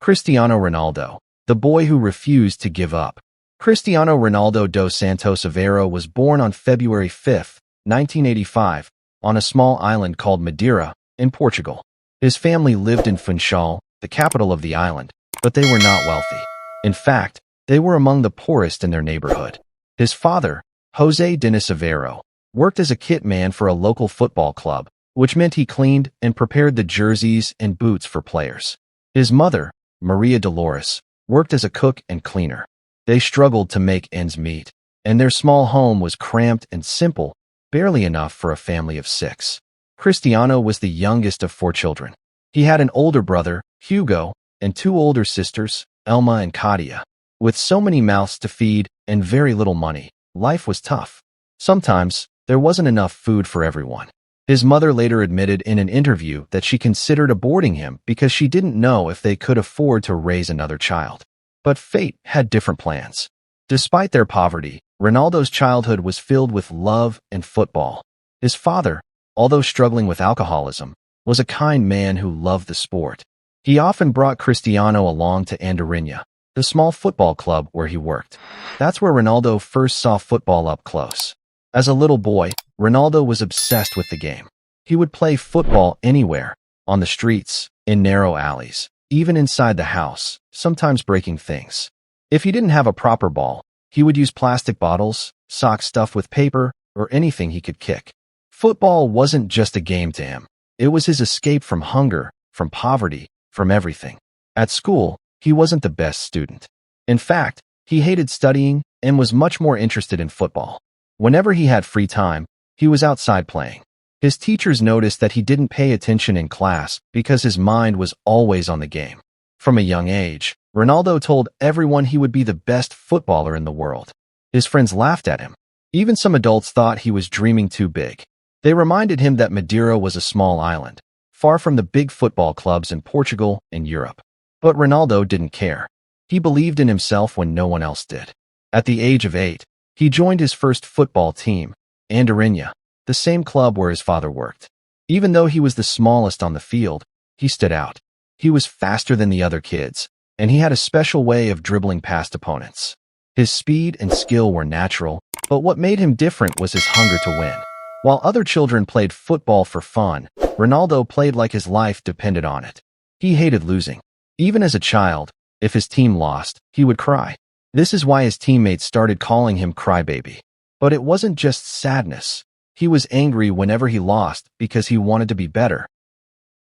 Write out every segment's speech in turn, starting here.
Cristiano Ronaldo, the boy who refused to give up. Cristiano Ronaldo dos Santos Aveiro was born on February 5, 1985, on a small island called Madeira, in Portugal. His family lived in Funchal, the capital of the island, but they were not wealthy. In fact, they were among the poorest in their neighborhood. His father, José Diniz Aveiro, worked as a kit man for a local football club, which meant he cleaned and prepared the jerseys and boots for players. His mother, Maria Dolores, worked as a cook and cleaner. They struggled to make ends meet, and their small home was cramped and simple, barely enough for a family of 6. Cristiano was the youngest of 4 children. He had an older brother, Hugo, and 2 older sisters, Elma and Katia. With so many mouths to feed and very little money, life was tough. Sometimes, there wasn't enough food for everyone. His mother later admitted in an interview that she considered aborting him because she didn't know if they could afford to raise another child. But fate had different plans. Despite their poverty, Ronaldo's childhood was filled with love and football. His father, although struggling with alcoholism, was a kind man who loved the sport. He often brought Cristiano along to Madeira, the small football club where he worked. That's where Ronaldo first saw football up close. As a little boy, Ronaldo was obsessed with the game. He would play football anywhere, on the streets, in narrow alleys, even inside the house, sometimes breaking things. If he didn't have a proper ball, he would use plastic bottles, socks stuffed with paper, or anything he could kick. Football wasn't just a game to him. It was his escape from hunger, from poverty, from everything. At school, he wasn't the best student. In fact, he hated studying and was much more interested in football. Whenever he had free time, he was outside playing. His teachers noticed that he didn't pay attention in class because his mind was always on the game. From a young age, Ronaldo told everyone he would be the best footballer in the world. His friends laughed at him. Even some adults thought he was dreaming too big. They reminded him that Madeira was a small island, far from the big football clubs in Portugal and Europe. But Ronaldo didn't care. He believed in himself when no one else did. At the age of 8, he joined his first football team, Madeira, the same club where his father worked. Even though he was the smallest on the field, he stood out. He was faster than the other kids, and he had a special way of dribbling past opponents. His speed and skill were natural, but what made him different was his hunger to win. While other children played football for fun, Ronaldo played like his life depended on it. He hated losing. Even as a child, if his team lost, he would cry. This is why his teammates started calling him Crybaby. But it wasn't just sadness. He was angry whenever he lost because he wanted to be better.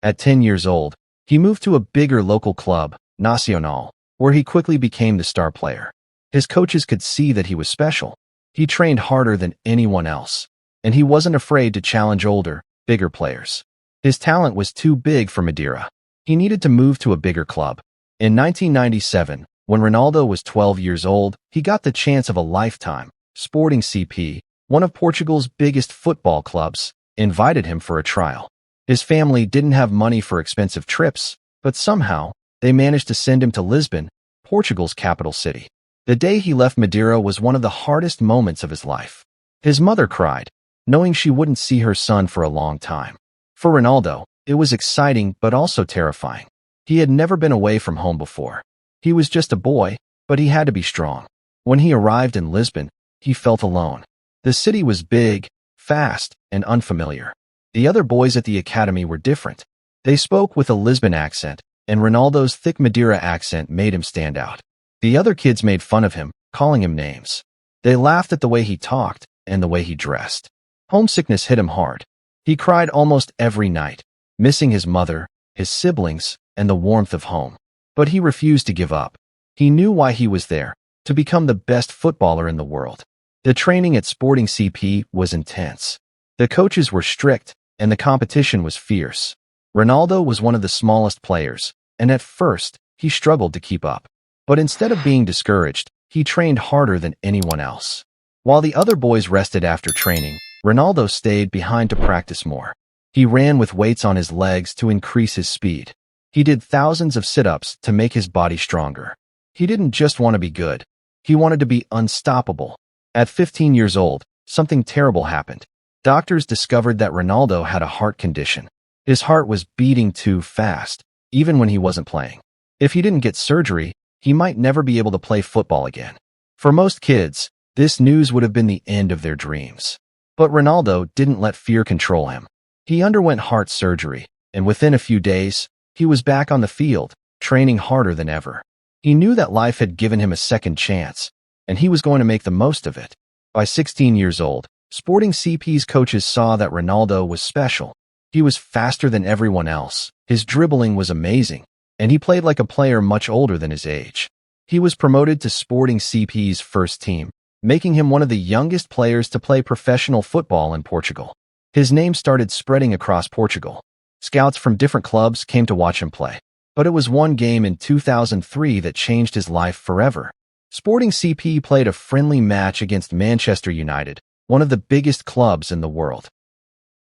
At 10 years old, he moved to a bigger local club, Nacional, where he quickly became the star player. His coaches could see that he was special. He trained harder than anyone else, and he wasn't afraid to challenge older, bigger players. His talent was too big for Madeira. He needed to move to a bigger club. In 1997, when Ronaldo was 12 years old, he got the chance of a lifetime. Sporting CP, one of Portugal's biggest football clubs, invited him for a trial. His family didn't have money for expensive trips, but somehow, they managed to send him to Lisbon, Portugal's capital city. The day he left Madeira was one of the hardest moments of his life. His mother cried, knowing she wouldn't see her son for a long time. For Ronaldo, it was exciting but also terrifying. He had never been away from home before. He was just a boy, but he had to be strong. When he arrived in Lisbon, he felt alone. The city was big, fast, and unfamiliar. The other boys at the academy were different. They spoke with a Lisbon accent, and Ronaldo's thick Madeira accent made him stand out. The other kids made fun of him, calling him names. They laughed at the way he talked and the way he dressed. Homesickness hit him hard. He cried almost every night, missing his mother, his siblings, and the warmth of home. But he refused to give up. He knew why he was there, to become the best footballer in the world. The training at Sporting CP was intense. The coaches were strict, and the competition was fierce. Ronaldo was one of the smallest players, and at first, he struggled to keep up. But instead of being discouraged, he trained harder than anyone else. While the other boys rested after training, Ronaldo stayed behind to practice more. He ran with weights on his legs to increase his speed. He did thousands of sit-ups to make his body stronger. He didn't just want to be good. He wanted to be unstoppable. At 15 years old, something terrible happened. Doctors discovered that Ronaldo had a heart condition. His heart was beating too fast, even when he wasn't playing. If he didn't get surgery, he might never be able to play football again. For most kids, this news would have been the end of their dreams. But Ronaldo didn't let fear control him. He underwent heart surgery, and within a few days, he was back on the field, training harder than ever. He knew that life had given him a second chance, and he was going to make the most of it. By 16 years old, Sporting CP's coaches saw that Ronaldo was special. He was faster than everyone else, his dribbling was amazing, and he played like a player much older than his age. He was promoted to Sporting CP's first team, making him one of the youngest players to play professional football in Portugal. His name started spreading across Portugal. Scouts from different clubs came to watch him play. But it was one game in 2003 that changed his life forever. Sporting CP played a friendly match against Manchester United, one of the biggest clubs in the world.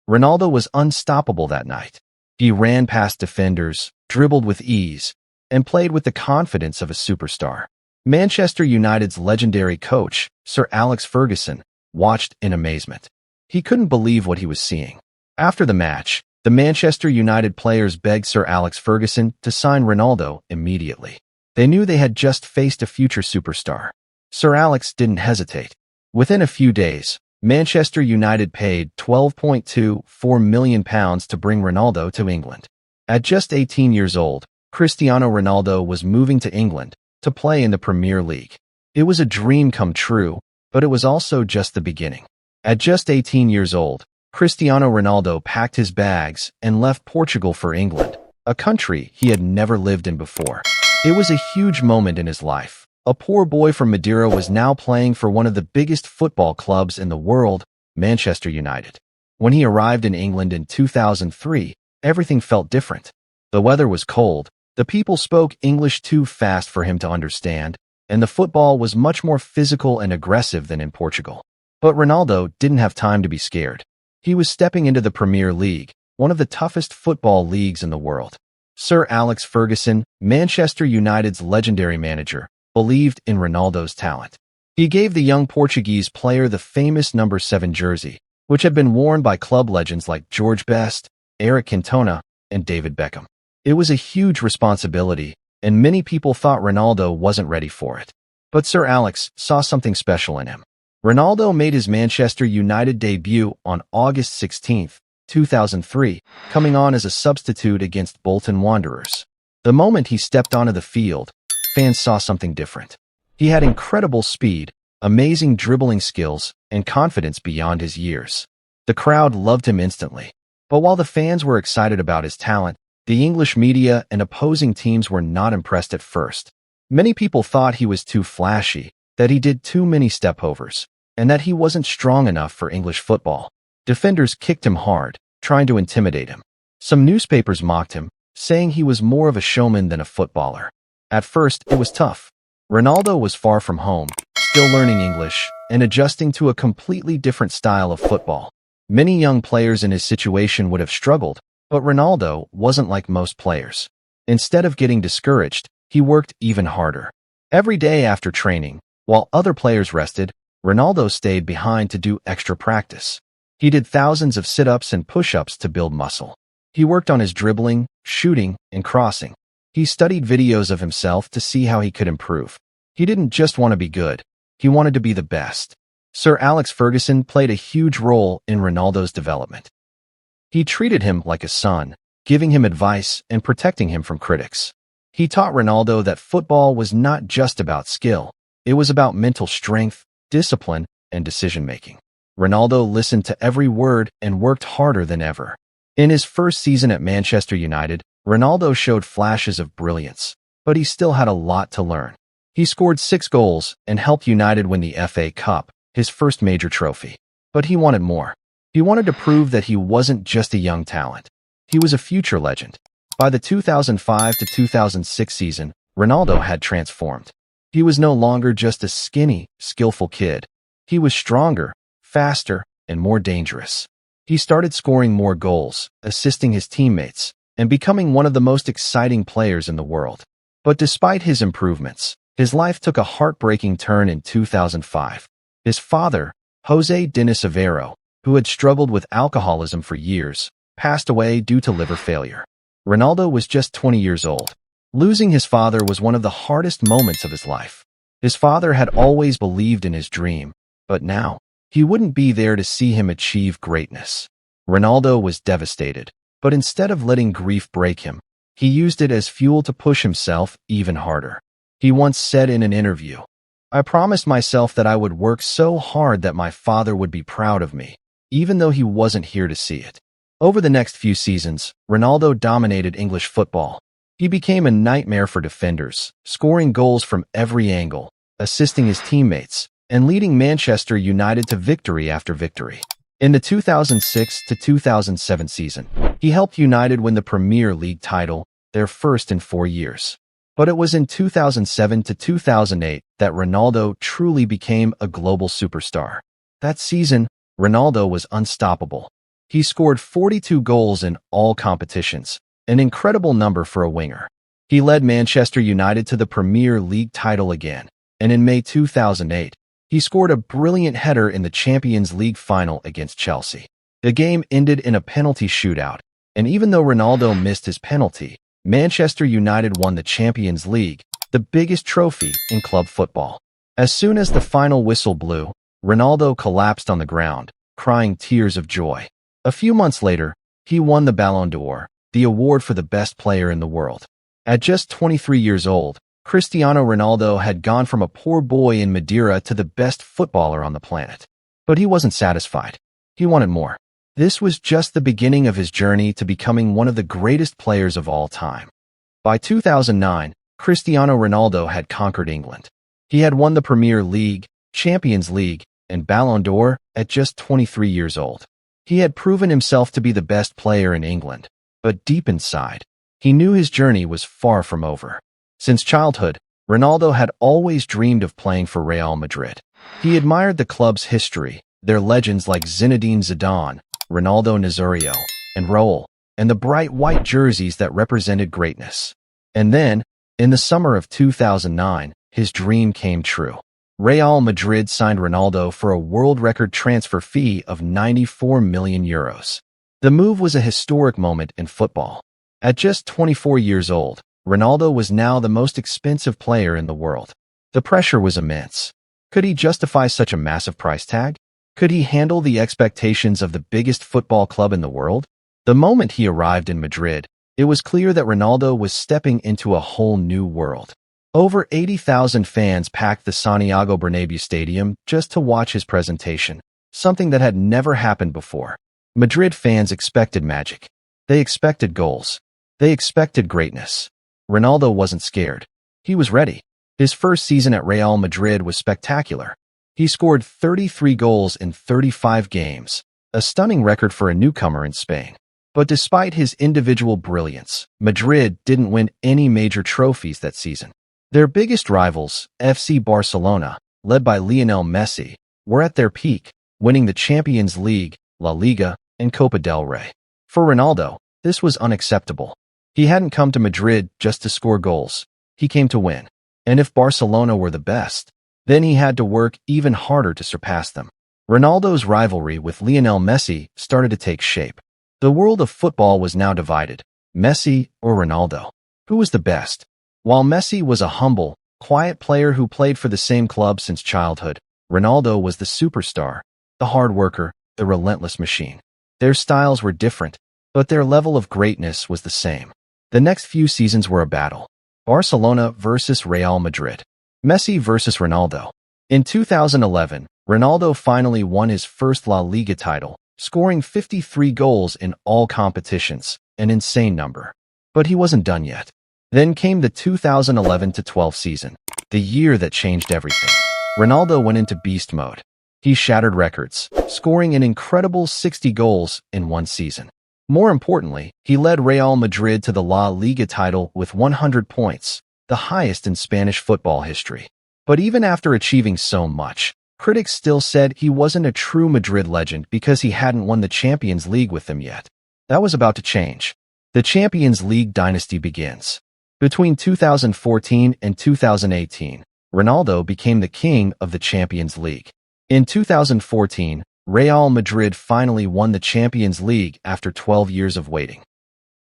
Ronaldo was unstoppable that night. He ran past defenders, dribbled with ease, and played with the confidence of a superstar. Manchester United's legendary coach, Sir Alex Ferguson, watched in amazement. He couldn't believe what he was seeing. After the match, the Manchester United players begged Sir Alex Ferguson to sign Ronaldo immediately. They knew they had just faced a future superstar. Sir Alex didn't hesitate. Within a few days, Manchester United paid £12.24 million to bring Ronaldo to England. At just 18 years old, Cristiano Ronaldo was moving to England to play in the Premier League. It was a dream come true, but it was also just the beginning. At just 18 years old, Cristiano Ronaldo packed his bags and left Portugal for England, a country he had never lived in before. It was a huge moment in his life. A poor boy from Madeira was now playing for one of the biggest football clubs in the world, Manchester United. When he arrived in England in 2003, everything felt different. The weather was cold, the people spoke English too fast for him to understand, and the football was much more physical and aggressive than in Portugal. But Ronaldo didn't have time to be scared. He was stepping into the Premier League, one of the toughest football leagues in the world. Sir Alex Ferguson, Manchester United's legendary manager, believed in Ronaldo's talent. He gave the young Portuguese player the famous number 7 jersey, which had been worn by club legends like George Best, Eric Cantona, and David Beckham. It was a huge responsibility, and many people thought Ronaldo wasn't ready for it. But Sir Alex saw something special in him. Ronaldo made his Manchester United debut on August 16, 2003, coming on as a substitute against Bolton Wanderers. The moment he stepped onto the field, fans saw something different. He had incredible speed, amazing dribbling skills, and confidence beyond his years. The crowd loved him instantly. But while the fans were excited about his talent, the English media and opposing teams were not impressed at first. Many people thought he was too flashy, that he did too many stepovers, and that he wasn't strong enough for English football. Defenders kicked him hard, trying to intimidate him. Some newspapers mocked him, saying he was more of a showman than a footballer. At first, it was tough. Ronaldo was far from home, still learning English, and adjusting to a completely different style of football. Many young players in his situation would have struggled, but Ronaldo wasn't like most players. Instead of getting discouraged, he worked even harder. Every day after training, while other players rested, Ronaldo stayed behind to do extra practice. He did thousands of sit-ups and push-ups to build muscle. He worked on his dribbling, shooting, and crossing. He studied videos of himself to see how he could improve. He didn't just want to be good, he wanted to be the best. Sir Alex Ferguson played a huge role in Ronaldo's development. He treated him like a son, giving him advice and protecting him from critics. He taught Ronaldo that football was not just about skill, it was about mental strength, discipline, and decision-making. Ronaldo listened to every word and worked harder than ever. In his first season at Manchester United, Ronaldo showed flashes of brilliance, but he still had a lot to learn. He scored 6 goals and helped United win the FA Cup, his first major trophy. But he wanted more. He wanted to prove that he wasn't just a young talent. He was a future legend. By the 2005 to 2006 season, Ronaldo had transformed. He was no longer just a skinny, skillful kid. He was stronger, faster, and more dangerous. He started scoring more goals, assisting his teammates, and becoming one of the most exciting players in the world. But despite his improvements, his life took a heartbreaking turn in 2005. His father, José Denis Aveiro, who had struggled with alcoholism for years, passed away due to liver failure. Ronaldo was just 20 years old. Losing his father was one of the hardest moments of his life. His father had always believed in his dream, but now, he wouldn't be there to see him achieve greatness. Ronaldo was devastated, but instead of letting grief break him, he used it as fuel to push himself even harder. He once said in an interview, "I promised myself that I would work so hard that my father would be proud of me, even though he wasn't here to see it." Over the next few seasons, Ronaldo dominated English football. He became a nightmare for defenders, scoring goals from every angle, assisting his teammates, and leading Manchester United to victory after victory. In the 2006 to 2007 season, he helped United win the Premier League title, their first in 4 years. But it was in 2007 to 2008 that Ronaldo truly became a global superstar. That season, Ronaldo was unstoppable. He scored 42 goals in all competitions, an incredible number for a winger. He led Manchester United to the Premier League title again, and in May 2008, he scored a brilliant header in the Champions League final against Chelsea. The game ended in a penalty shootout, and even though Ronaldo missed his penalty, Manchester United won the Champions League, the biggest trophy in club football. As soon as the final whistle blew, Ronaldo collapsed on the ground, crying tears of joy. A few months later, he won the Ballon d'Or, the award for the best player in the world. At just 23 years old, Cristiano Ronaldo had gone from a poor boy in Madeira to the best footballer on the planet. But he wasn't satisfied. He wanted more. This was just the beginning of his journey to becoming one of the greatest players of all time. By 2009, Cristiano Ronaldo had conquered England. He had won the Premier League, Champions League, and Ballon d'Or at just 23 years old. He had proven himself to be the best player in England, but deep inside, he knew his journey was far from over. Since childhood, Ronaldo had always dreamed of playing for Real Madrid. He admired the club's history, their legends like Zinedine Zidane, Ronaldo Nazario, and Raul, and the bright white jerseys that represented greatness. And then, in the summer of 2009, his dream came true. Real Madrid signed Ronaldo for a world record transfer fee of €94 million. The move was a historic moment in football. At just 24 years old, Ronaldo was now the most expensive player in the world. The pressure was immense. Could he justify such a massive price tag? Could he handle the expectations of the biggest football club in the world? The moment he arrived in Madrid, it was clear that Ronaldo was stepping into a whole new world. Over 80,000 fans packed the Santiago Bernabéu stadium just to watch his presentation, something that had never happened before. Madrid fans expected magic. They expected goals. They expected greatness. Ronaldo wasn't scared. He was ready. His first season at Real Madrid was spectacular. He scored 33 goals in 35 games, a stunning record for a newcomer in Spain. But despite his individual brilliance, Madrid didn't win any major trophies that season. Their biggest rivals, FC Barcelona, led by Lionel Messi, were at their peak, winning the Champions League, La Liga, and Copa del Rey. For Ronaldo, this was unacceptable. He hadn't come to Madrid just to score goals. He came to win. And if Barcelona were the best, then he had to work even harder to surpass them. Ronaldo's rivalry with Lionel Messi started to take shape. The world of football was now divided. Messi or Ronaldo? Who was the best? While Messi was a humble, quiet player who played for the same club since childhood, Ronaldo was the superstar, the hard worker, the relentless machine. Their styles were different, but their level of greatness was the same. The next few seasons were a battle. Barcelona versus Real Madrid. Messi versus Ronaldo. In 2011, Ronaldo finally won his first La Liga title, scoring 53 goals in all competitions, an insane number. But he wasn't done yet. Then came the 2011-12 season, the year that changed everything. Ronaldo went into beast mode. He shattered records, scoring an incredible 60 goals in one season. More importantly, he led Real Madrid to the La Liga title with 100 points, the highest in Spanish football history. But even after achieving so much, critics still said he wasn't a true Madrid legend because he hadn't won the Champions League with them yet. That was about to change. The Champions League dynasty begins. Between 2014 and 2018, Ronaldo became the king of the Champions League. In 2014, Real Madrid finally won the Champions League after 12 years of waiting.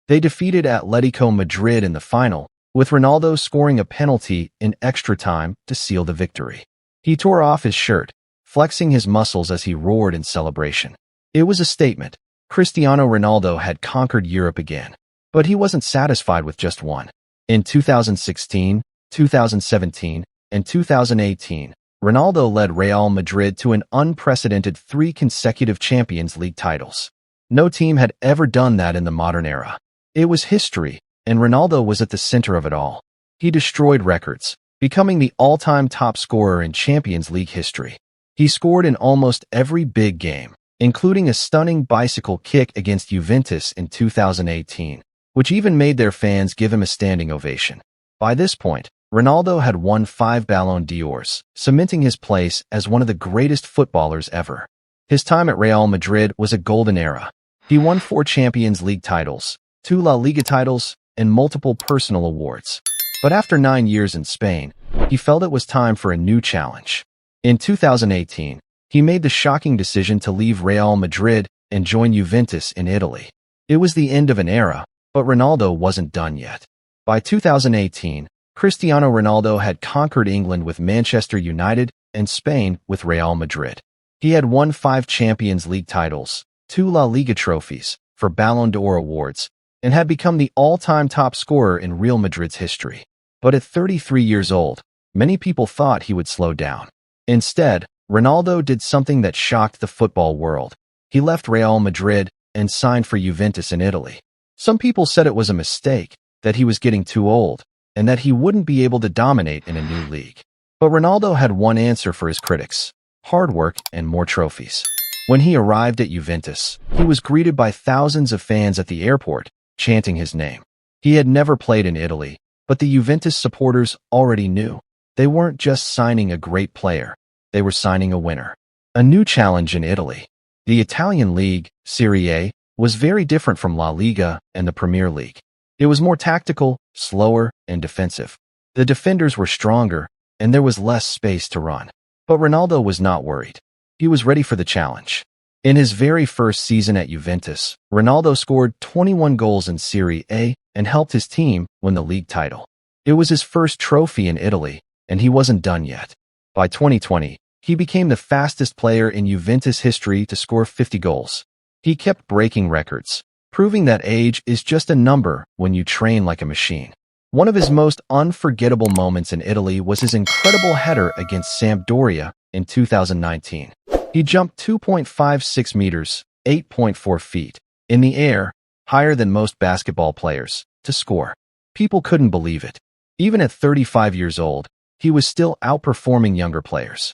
They defeated Atletico Madrid in the final, with Ronaldo scoring a penalty in extra time to seal the victory. He tore off his shirt, flexing his muscles as he roared in celebration. It was a statement. Cristiano Ronaldo had conquered Europe again. But he wasn't satisfied with just one. In 2016, 2017, and 2018, Ronaldo led Real Madrid to an unprecedented 3 consecutive Champions League titles. No team had ever done that in the modern era. It was history, and Ronaldo was at the center of it all. He destroyed records, becoming the all-time top scorer in Champions League history. He scored in almost every big game, including a stunning bicycle kick against Juventus in 2018, which even made their fans give him a standing ovation. By this point, Ronaldo had won 5 Ballon d'Ors, cementing his place as one of the greatest footballers ever. His time at Real Madrid was a golden era. He won 4 Champions League titles, 2 La Liga titles, and multiple personal awards. But after 9 years in Spain, he felt it was time for a new challenge. In 2018, he made the shocking decision to leave Real Madrid and join Juventus in Italy. It was the end of an era, but Ronaldo wasn't done yet. By 2018, Cristiano Ronaldo had conquered England with Manchester United and Spain with Real Madrid. He had won 5 Champions League titles, 2 La Liga trophies, 4 Ballon d'Or awards, and had become the all-time top scorer in Real Madrid's history. But at 33 years old, many people thought he would slow down. Instead, Ronaldo did something that shocked the football world. He left Real Madrid and signed for Juventus in Italy. Some people said it was a mistake, that he was getting too old, and that he wouldn't be able to dominate in a new league. But Ronaldo had one answer for his critics: hard work and more trophies. When he arrived at Juventus, he was greeted by thousands of fans at the airport, chanting his name. He had never played in Italy, but the Juventus supporters already knew. They weren't just signing a great player. They were signing a winner. A new challenge in Italy. The Italian league, Serie A, was very different from La Liga and the Premier League. It was more tactical, slower, and defensive. The defenders were stronger, and there was less space to run. But Ronaldo was not worried. He was ready for the challenge. In his very first season at Juventus, Ronaldo scored 21 goals in Serie A and helped his team win the league title. It was his first trophy in Italy, and he wasn't done yet. By 2020, he became the fastest player in Juventus history to score 50 goals. He kept breaking records, proving that age is just a number when you train like a machine. One of his most unforgettable moments in Italy was his incredible header against Sampdoria in 2019. He jumped 2.56 meters, 8.4 feet, in the air, higher than most basketball players, to score. People couldn't believe it. Even at 35 years old, he was still outperforming younger players.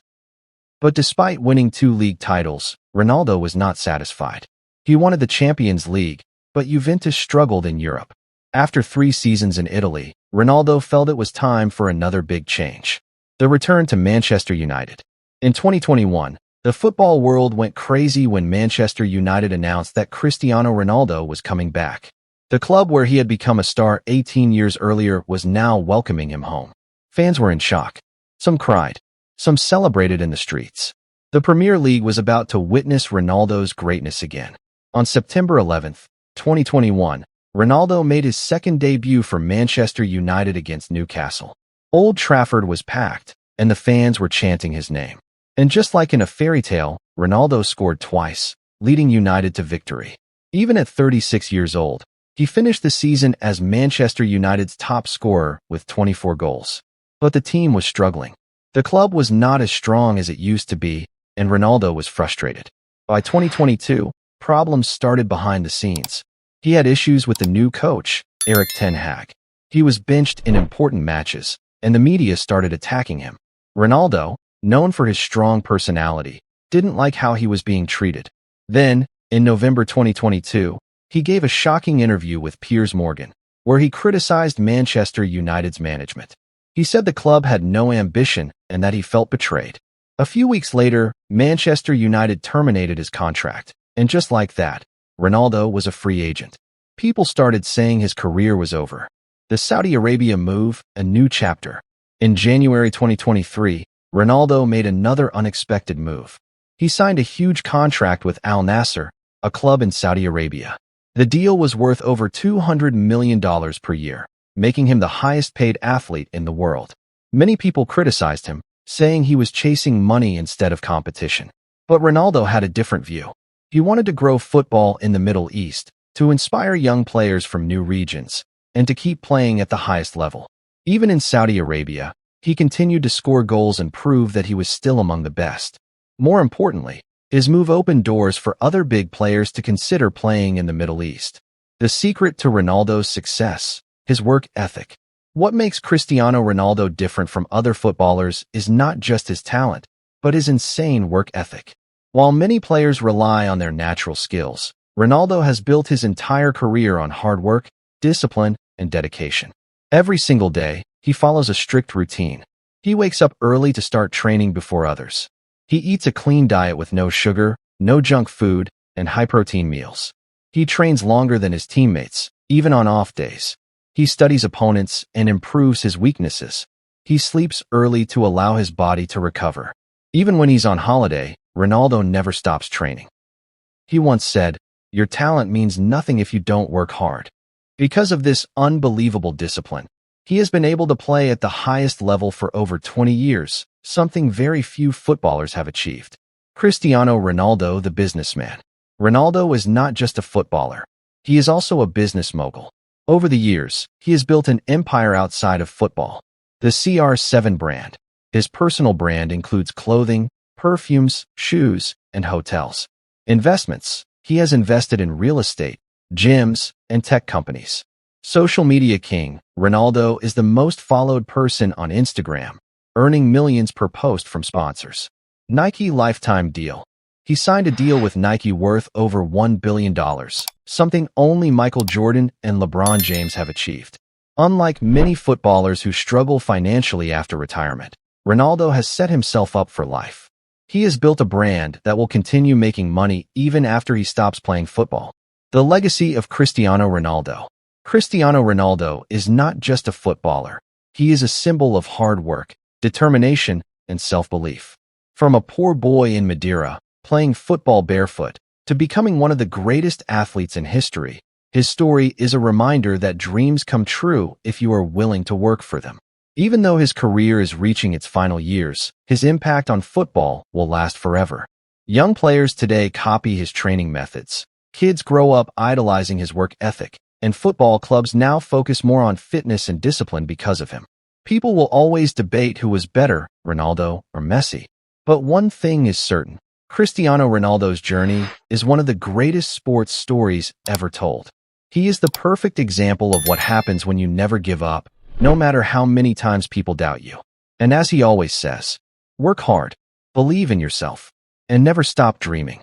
But despite winning 2 league titles, Ronaldo was not satisfied. He wanted the Champions League, but Juventus struggled in Europe. After 3 seasons in Italy, Ronaldo felt it was time for another big change: the return to Manchester United. In 2021, the football world went crazy when Manchester United announced that Cristiano Ronaldo was coming back. The club where he had become a star 18 years earlier was now welcoming him home. Fans were in shock. Some cried. Some celebrated in the streets. The Premier League was about to witness Ronaldo's greatness again. On September 11, 2021, Ronaldo made his second debut for Manchester United against Newcastle. Old Trafford was packed, and the fans were chanting his name. And just like in a fairy tale, Ronaldo scored twice, leading United to victory. Even at 36 years old, he finished the season as Manchester United's top scorer with 24 goals. But the team was struggling. The club was not as strong as it used to be, and Ronaldo was frustrated. By 2022, problems started behind the scenes. He had issues with the new coach, Erik ten Hag. He was benched in important matches, and the media started attacking him. Ronaldo, known for his strong personality, didn't like how he was being treated. Then, in November 2022, he gave a shocking interview with Piers Morgan, where he criticized Manchester United's management. He said the club had no ambition and that he felt betrayed. A few weeks later, Manchester United terminated his contract, and just like that, Ronaldo was a free agent. People started saying his career was over. The Saudi Arabia move, a new chapter. In January 2023, Ronaldo made another unexpected move. He signed a huge contract with Al Nassr, a club in Saudi Arabia. The deal was worth over $200 million per year. making him the highest-paid athlete in the world. Many people criticized him, saying he was chasing money instead of competition. But Ronaldo had a different view. He wanted to grow football in the Middle East, to inspire young players from new regions, and to keep playing at the highest level. Even in Saudi Arabia, he continued to score goals and prove that he was still among the best. More importantly, his move opened doors for other big players to consider playing in the Middle East. The secret to Ronaldo's success: his work ethic. What makes Cristiano Ronaldo different from other footballers is not just his talent, but his insane work ethic. While many players rely on their natural skills, Ronaldo has built his entire career on hard work, discipline, and dedication. Every single day, he follows a strict routine. He wakes up early to start training before others. He eats a clean diet with no sugar, no junk food, and high-protein meals. He trains longer than his teammates, even on off days. He studies opponents and improves his weaknesses. He sleeps early to allow his body to recover. Even when he's on holiday, Ronaldo never stops training. He once said, "Your talent means nothing if you don't work hard." Because of this unbelievable discipline, he has been able to play at the highest level for over 20 years, something very few footballers have achieved. Cristiano Ronaldo, the businessman. Ronaldo is not just a footballer. He is also a business mogul. Over the years, he has built an empire outside of football. The CR7 brand. His personal brand includes clothing, perfumes, shoes, and hotels. Investments. He has invested in real estate, gyms, and tech companies. Social media king. Ronaldo is the most followed person on Instagram, earning millions per post from sponsors. Nike lifetime deal. He signed a deal with Nike worth over $1 billion, something only Michael Jordan and LeBron James have achieved. Unlike many footballers who struggle financially after retirement, Ronaldo has set himself up for life. He has built a brand that will continue making money even after he stops playing football. The legacy of Cristiano Ronaldo. Cristiano Ronaldo is not just a footballer. He is a symbol of hard work, determination, and self-belief. From a poor boy in Madeira, playing football barefoot, to becoming one of the greatest athletes in history, his story is a reminder that dreams come true if you are willing to work for them. Even though his career is reaching its final years, his impact on football will last forever. Young players today copy his training methods. Kids grow up idolizing his work ethic, and football clubs now focus more on fitness and discipline because of him. People will always debate who was better, Ronaldo or Messi. But one thing is certain: Cristiano Ronaldo's journey is one of the greatest sports stories ever told. He is the perfect example of what happens when you never give up, no matter how many times people doubt you. And as he always says, work hard, believe in yourself, and never stop dreaming.